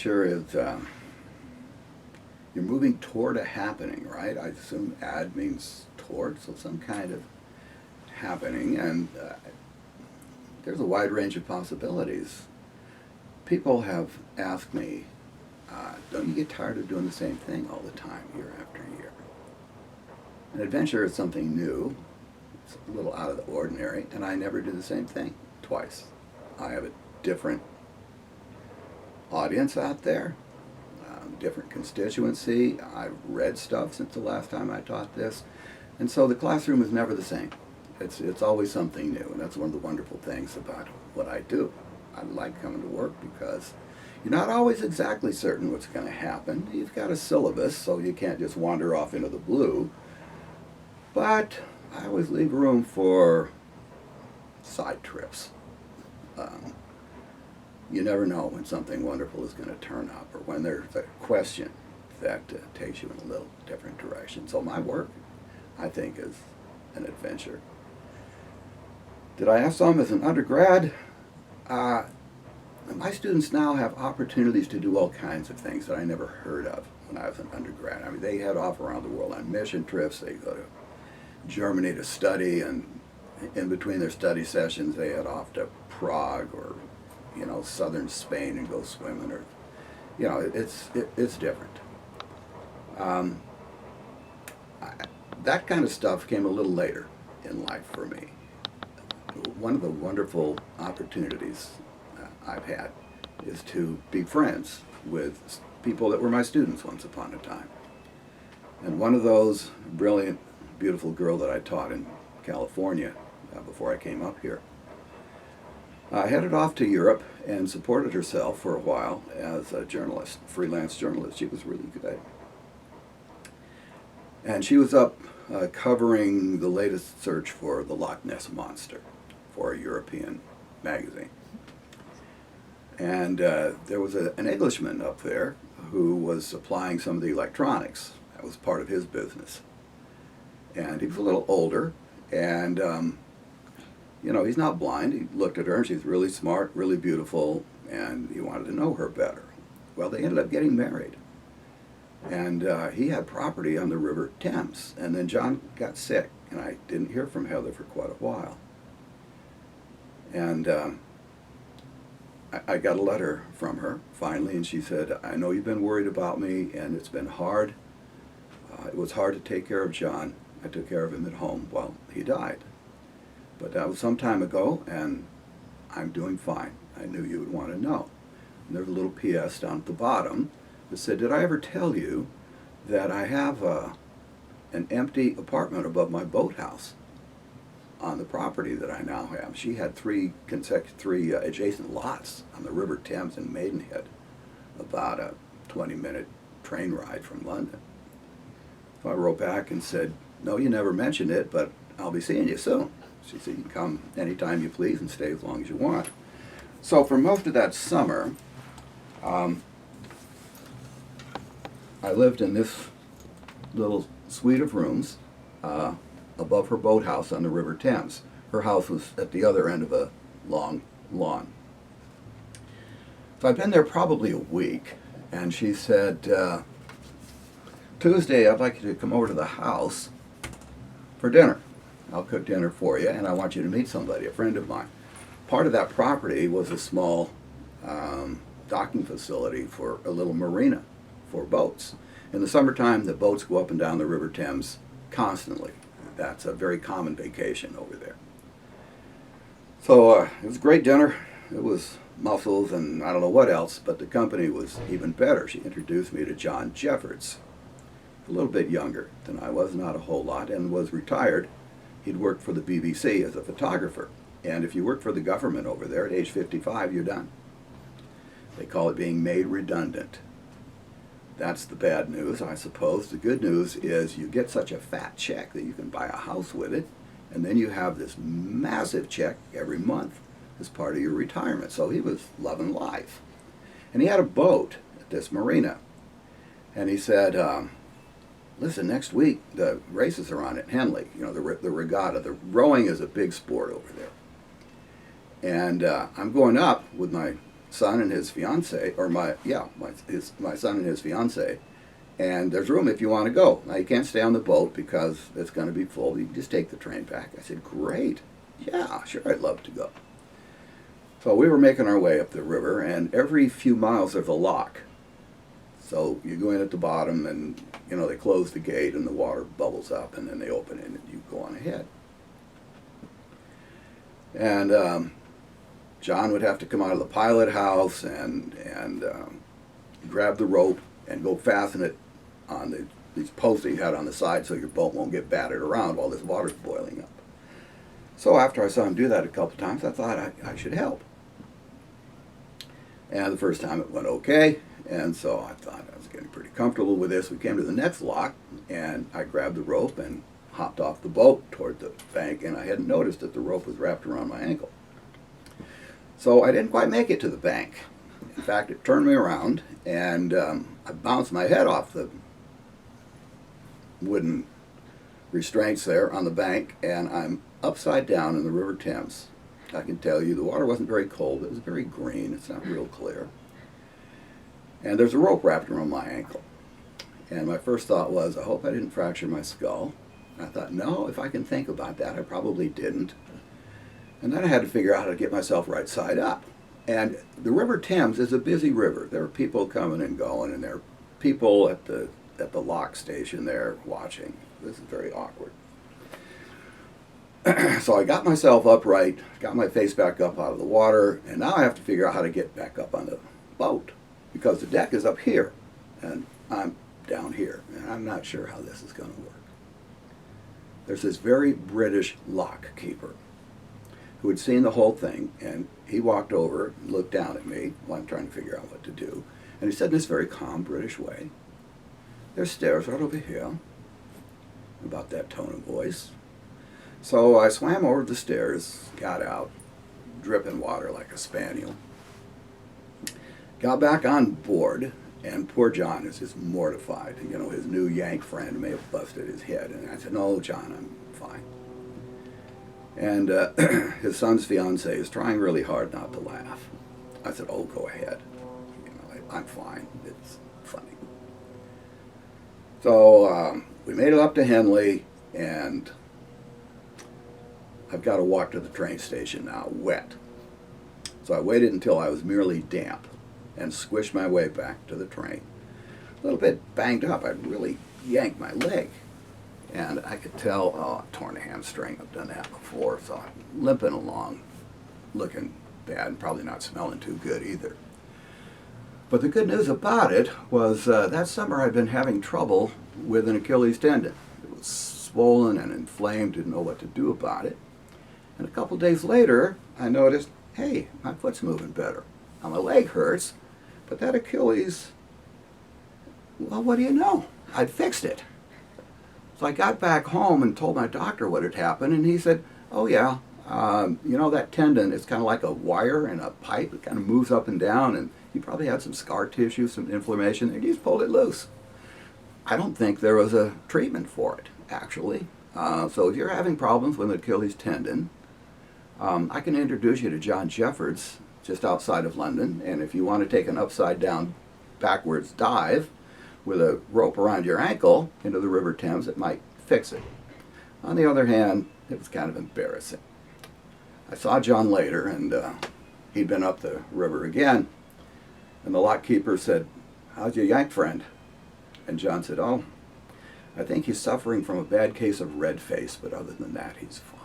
adventure is you're moving toward a happening, right? I assume ad means toward, so some kind of happening, and there's a wide range of possibilities. People have asked me, don't you get tired of doing the same thing all the time, year after year? An adventure is something new, it's a little out of the ordinary, and I never do the same thing twice. I have a different audience out there, different constituency. I've read stuff since the last time I taught this, and so the classroom is never the same. It's always something new, and that's one of the wonderful things about what I do. I like coming to work because you're not always exactly certain what's going to happen. You've got a syllabus, so you can't just wander off into the blue, but I always leave room for side trips. You never know when something wonderful is going to turn up, or when there's a question that takes you in a little different direction. So my work, I think, is an adventure. Did I have some as an undergrad? My students now have opportunities to do all kinds of things that I never heard of when I was an undergrad. I mean, they head off around the world on mission trips. They go to Germany to study, and in between their study sessions, they head off to Prague or southern Spain and go swimming, or it's different. That kind of stuff came a little later in life for me. One of the wonderful opportunities I've had is to be friends with people that were my students once upon a time. And one of those, brilliant, beautiful girl that I taught in California before I came up here, headed off to Europe and supported herself for a while as a journalist, freelance journalist. She was really good. And she was up covering the latest search for the Loch Ness Monster for a European magazine. And there was an Englishman up there who was supplying some of the electronics. That was part of his business. And he was a little older, and he's not blind. He looked at her, and she's really smart, really beautiful, and he wanted to know her better. Well, they ended up getting married. And he had property on the River Thames. And then John got sick, and I didn't hear from Heather for quite a while. And I got a letter from her, finally, and she said, I know you've been worried about me, and it's been hard. It was hard to take care of John. I took care of him at home while he died. But that was some time ago, and I'm doing fine. I knew you would want to know. And there's a little P.S. down at the bottom that said, did I ever tell you that I have an empty apartment above my boathouse on the property that I now have? She had three adjacent lots on the River Thames in Maidenhead, about a 20-minute train ride from London. So I wrote back and said, no, you never mentioned it, but I'll be seeing you soon. She said, you can come anytime you please and stay as long as you want. So for most of that summer, I lived in this little suite of rooms above her boathouse on the River Thames. Her house was at the other end of a long lawn. So I'd been there probably a week, and she said, Tuesday, I'd like you to come over to the house for dinner. I'll cook dinner for you, and I want you to meet somebody, a friend of mine. Part of that property was a small docking facility for a little marina for boats. In the summertime, the boats go up and down the River Thames constantly. That's a very common vacation over there. So it was a great dinner. It was mussels and I don't know what else, but the company was even better. She introduced me to John Jeffords, a little bit younger than I was, not a whole lot, and was retired. He'd worked for the BBC as a photographer. And if you work for the government over there, at age 55, you're done. They call it being made redundant. That's the bad news, I suppose. The good news is you get such a fat check that you can buy a house with it, and then you have this massive check every month as part of your retirement. So he was loving life. And he had a boat at this marina. And he said, listen, next week the races are on at Henley, the regatta. The rowing is a big sport over there. And I'm going up with my son and his fiance, or my son and his fiance, and there's room if you want to go. Now you can't stay on the boat because it's going to be full. You can just take the train back. I said, great. Yeah, sure, I'd love to go. So we were making our way up the river, and every few miles there's a lock. So you go in at the bottom, and they close the gate, and the water bubbles up, and then they open it, and you go on ahead. And John would have to come out of the pilot house and grab the rope and go fasten it on these posts that you had on the side so your boat won't get battered around while this water's boiling up. So after I saw him do that a couple times, I thought I should help. And the first time it went okay, and so I thought I was getting pretty comfortable with this. We came to the next lock, and I grabbed the rope and hopped off the boat toward the bank, and I hadn't noticed that the rope was wrapped around my ankle. So I didn't quite make it to the bank. In fact, it turned me around, and I bounced my head off the wooden restraints there on the bank, and I'm upside down in the River Thames. I can tell you the water wasn't very cold. It was very green. It's not real clear. And there's a rope wrapped around my ankle. And my first thought was, I hope I didn't fracture my skull. And I thought, no, if I can think about that, I probably didn't. And then I had to figure out how to get myself right side up. And the River Thames is a busy river. There are people coming and going, and there are people at the lock station there watching. This is very awkward. So I got myself upright, got my face back up out of the water, and now I have to figure out how to get back up on the boat because the deck is up here and I'm down here, and I'm not sure how this is going to work. There's this very British lock keeper who had seen the whole thing, and he walked over and looked down at me while I'm trying to figure out what to do, and he said in this very calm British way, "There's stairs right over here," about that tone of voice. So I swam over the stairs, got out, dripping water like a spaniel, got back on board, and poor John is just mortified. His new Yank friend may have busted his head, and I said, "No, John, I'm fine." And his son's fiance is trying really hard not to laugh. I said, "Oh, go ahead. I'm fine. It's funny." So we made it up to Henley, and I've got to walk to the train station now, wet. So I waited until I was merely damp and squished my way back to the train. A little bit banged up. I'd really yanked my leg. And I could tell, I torn a hamstring. I've done that before. So I'm limping along, looking bad and probably not smelling too good either. But the good news about it was that summer I'd been having trouble with an Achilles tendon. It was swollen and inflamed, didn't know what to do about it. And a couple days later, I noticed, hey, my foot's moving better. Now my leg hurts, but that Achilles, well, what do you know? I'd fixed it. So I got back home and told my doctor what had happened, and he said, "Oh yeah, that tendon is kind of like a wire in a pipe. It kind of moves up and down, and you probably had some scar tissue, some inflammation, and you just pulled it loose." I don't think there was a treatment for it, actually. So if you're having problems with Achilles tendon, I can introduce you to John Jeffords, just outside of London, and if you want to take an upside-down, backwards dive with a rope around your ankle into the River Thames, it might fix it. On the other hand, it was kind of embarrassing. I saw John later, and he'd been up the river again, and the lock keeper said, "How's your Yank friend?" And John said, "Oh, I think he's suffering from a bad case of red face, but other than that, he's fine."